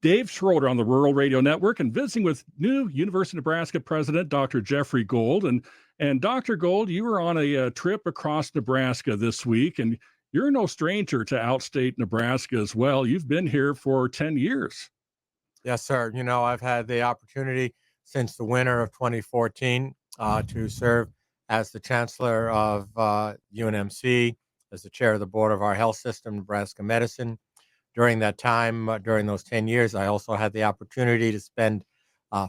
Dave Schroeder on the Rural Radio Network and visiting with new University of Nebraska President Dr. Jeffrey Gold. And Dr. Gold, you were on a trip across Nebraska this week, and you're no stranger to outstate Nebraska as well. You've been here for 10 years. Yes, sir. I've had the opportunity since the winter of 2014 to serve as the chancellor of UNMC, as the chair of the board of our health system, Nebraska Medicine. During that time, during those 10 years, I also had the opportunity to spend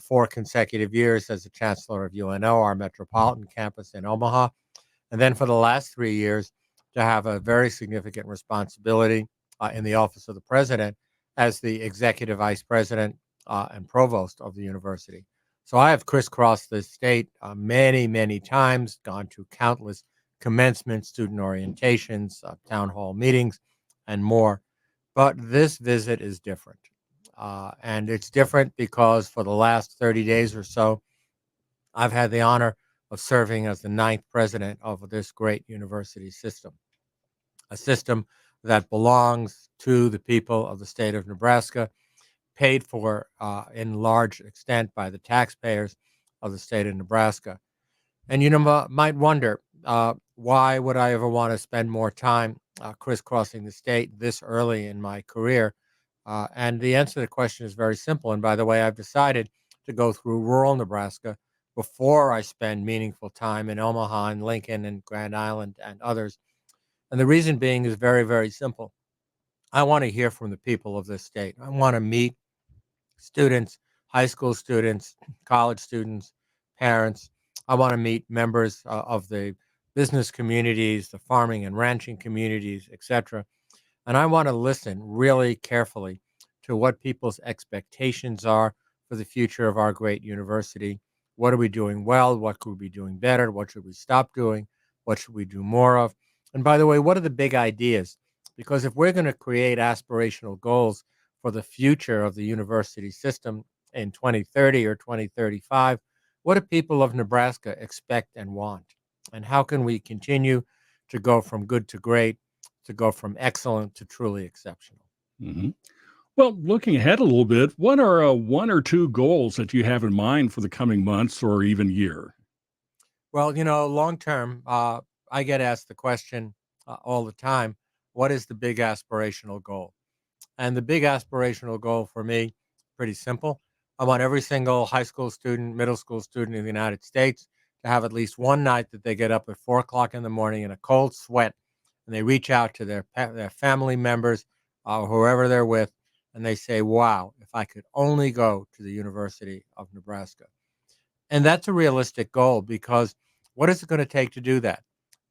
4 consecutive years as the chancellor of UNO, our metropolitan campus in Omaha. And then for the last 3 years, to have a very significant responsibility in the office of the president as the executive vice president and provost of the university. So I have crisscrossed the state many, many times, gone to countless commencements, student orientations, town hall meetings, and more. But this visit is different. And it's different because for the last 30 days or so, I've had the honor of serving as the 9th president of this great university system, a system that belongs to the people of the state of Nebraska, paid for in large extent by the taxpayers of the state of Nebraska. And might wonder, why would I ever want to spend more time crisscrossing the state this early in my career? And the answer to the question is very simple. And by the way, I've decided to go through rural Nebraska before I spend meaningful time in Omaha and Lincoln and Grand Island and others. And the reason being is very, very simple. I want to hear from the people of this state. I want to meet students, high school students, college students, parents. I want to meet members of the business communities, the farming and ranching communities, etc. And I want to listen really carefully to what people's expectations are for the future of our great university. What are we doing well? What could we be doing better? What should we stop doing? What should we do more of? And by the way, what are the big ideas? Because if we're going to create aspirational goals for the future of the university system in 2030 or 2035, what do people of Nebraska expect and want? And how can we continue to go from good to great, to go from excellent to truly exceptional? Mm-hmm. Well, looking ahead a little bit, what are one or two goals that you have in mind for the coming months or even year? Well, long term, I get asked the question all the time, what is the big aspirational goal? And the big aspirational goal for me, pretty simple. I want every single high school student, middle school student in the United States to have at least one night that they get up at 4 o'clock in the morning in a cold sweat and they reach out to their family members, whoever they're with, and they say, wow, if I could only go to the University of Nebraska. And that's a realistic goal because what is it going to take to do that?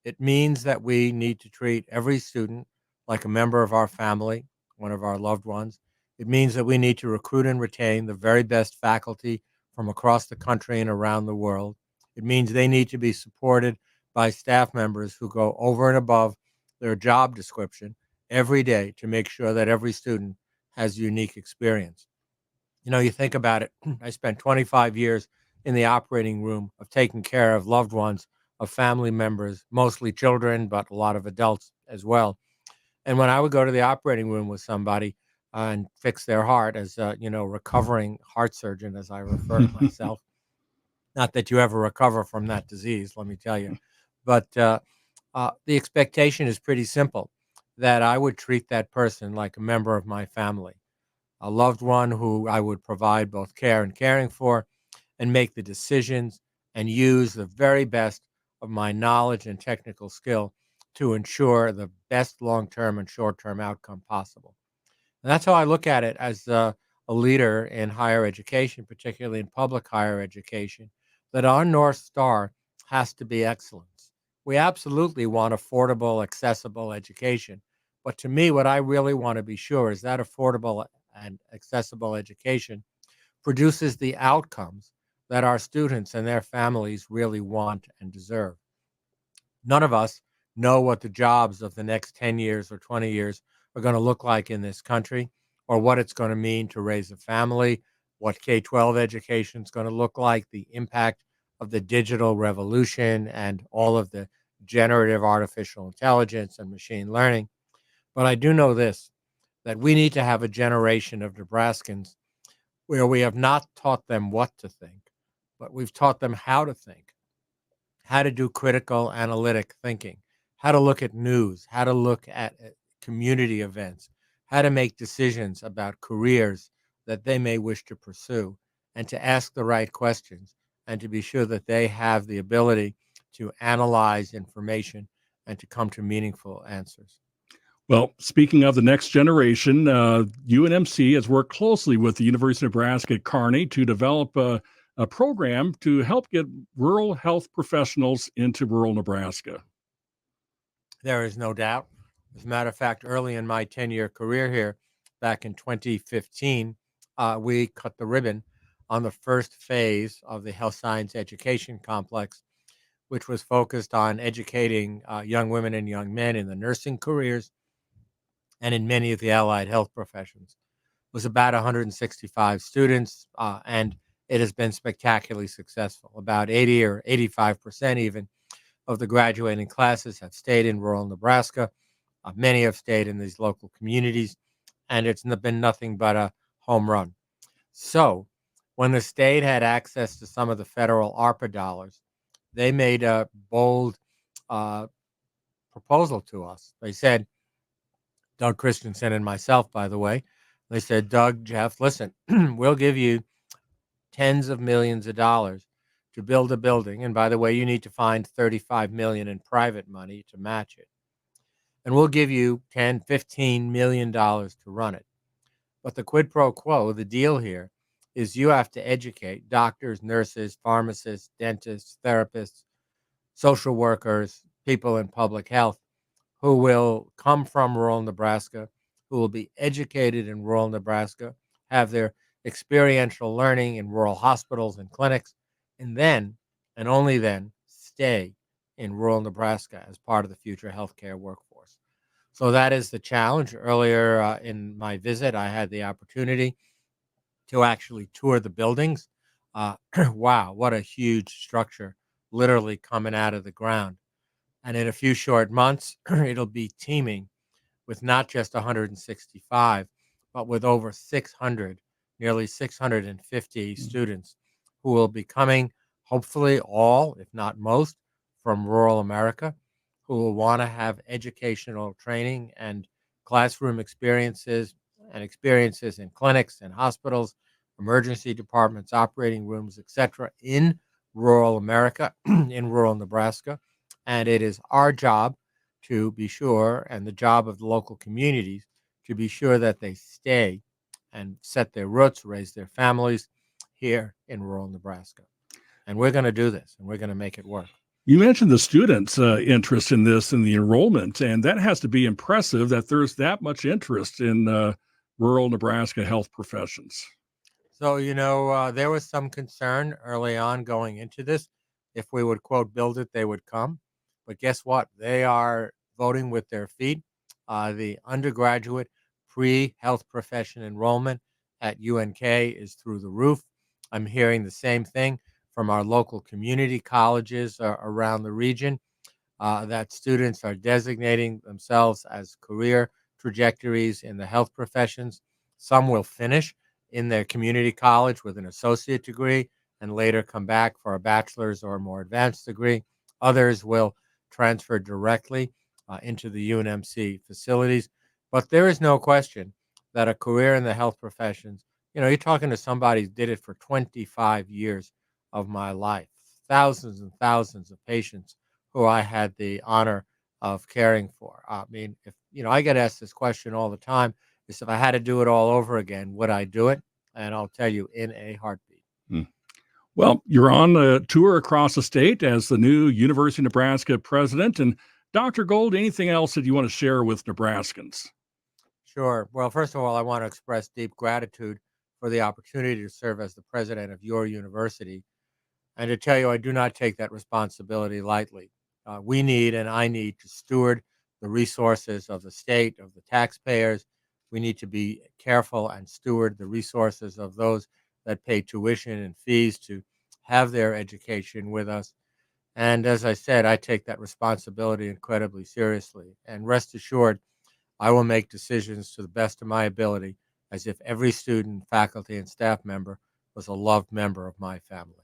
It means that we need to treat every student like a member of our family, one of our loved ones. It means that we need to recruit and retain the very best faculty from across the country and around the world. It means they need to be supported by staff members who go over and above their job description every day to make sure that every student has a unique experience. You think about it, I spent 25 years in the operating room of taking care of loved ones, of family members, mostly children, but a lot of adults as well. And when I would go to the operating room with somebody and fix their heart as a, recovering heart surgeon, as I refer to myself, not that you ever recover from that disease, let me tell you, but the expectation is pretty simple, that I would treat that person like a member of my family, a loved one who I would provide both care and caring for, and make the decisions and use the very best of my knowledge and technical skill to ensure the best long-term and short-term outcome possible. And that's how I look at it as a leader in higher education, particularly in public higher education, that our North Star has to be excellence. We absolutely want affordable, accessible education. But to me, what I really want to be sure is that affordable and accessible education produces the outcomes that our students and their families really want and deserve. None of us know what the jobs of the next 10 years or 20 years are going to look like in this country, or what it's going to mean to raise a family, what K-12 education is going to look like, the impact of the digital revolution and all of the generative artificial intelligence and machine learning. But I do know this, that we need to have a generation of Nebraskans where we have not taught them what to think, but we've taught them how to think, how to do critical analytic thinking, how to look at news, how to look at community events, how to make decisions about careers that they may wish to pursue, and to ask the right questions, and to be sure that they have the ability to analyze information and to come to meaningful answers. Well, speaking of the next generation, UNMC has worked closely with the University of Nebraska at Kearney to develop a program to help get rural health professionals into rural Nebraska. There is no doubt. As a matter of fact, early in my 10-year career here, back in 2015, we cut the ribbon on the first phase of the health science education complex, which was focused on educating young women and young men in the nursing careers and in many of the allied health professions. It was about 165 students, and it has been spectacularly successful. About 80 or 85% even of the graduating classes have stayed in rural Nebraska. Many have stayed in these local communities, and it's been nothing but a home run. So, when the state had access to some of the federal ARPA dollars, they made a bold uh, proposal to us. They said, Doug Christensen and myself, by the way, they said, Doug, Jeff, listen, we'll give you tens of millions of dollars to build a building. And by the way, you need to find 35 million in private money to match it. And we'll give you 10, 15 million dollars to run it. But the quid pro quo, the deal here, is you have to educate doctors, nurses, pharmacists, dentists, therapists, social workers, people in public health who will come from rural Nebraska, who will be educated in rural Nebraska, have their experiential learning in rural hospitals and clinics, and then, and only then, stay in rural Nebraska as part of the future healthcare workforce. So that is the challenge. Earlier in my visit, I had the opportunity to actually tour the buildings. Wow, what a huge structure, literally coming out of the ground. And in a few short months, it'll be teeming with not just 165, but with over 600, nearly 650 students who will be coming, hopefully all, if not most, from rural America, who will want to have educational training and classroom experiences and experiences in clinics and hospitals, emergency departments, operating rooms, etc., in rural America, in rural Nebraska. And it is our job to be sure, and the job of the local communities to be sure that they stay and set their roots, raise their families here in rural Nebraska. And we're going to do this, and we're going to make it work. You mentioned the students' interest in this and the enrollment, and that has to be impressive that there's that much interest in rural Nebraska health professions. So, there was some concern early on going into this. If we would, quote, build it, they would come. But guess what? They are voting with their feet. The undergraduate pre-health profession enrollment at UNK is through the roof. I'm hearing the same thing from our local community colleges around the region, that students are designating themselves as career trajectories in the health professions. Some will finish in their community college with an associate degree and later come back for a bachelor's or a more advanced degree. Others will transfer directly into the UNMC facilities. But there is no question that a career in the health professions, you're talking to somebody who did it for 25 years of my life, thousands and thousands of patients who I had the honor of caring for. I mean, if I get asked this question all the time, is if I had to do it all over again, would I do it? And I'll tell you, in a heartbeat. Hmm. Well, you're on a tour across the state as the new University of Nebraska president. And Dr. Gold, anything else that you want to share with Nebraskans? Sure. Well, first of all, I want to express deep gratitude for the opportunity to serve as the president of your university. And to tell you, I do not take that responsibility lightly. We need and I need to steward the resources of the state, of the taxpayers. We need to be careful and steward the resources of those that pay tuition and fees to have their education with us. And as I said, I take that responsibility incredibly seriously. And rest assured, I will make decisions to the best of my ability as if every student, faculty, and staff member was a loved member of my family.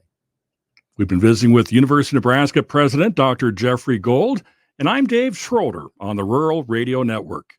We've been visiting with University of Nebraska President Dr. Jeffrey Gold, and I'm Dave Schroeder on the Rural Radio Network.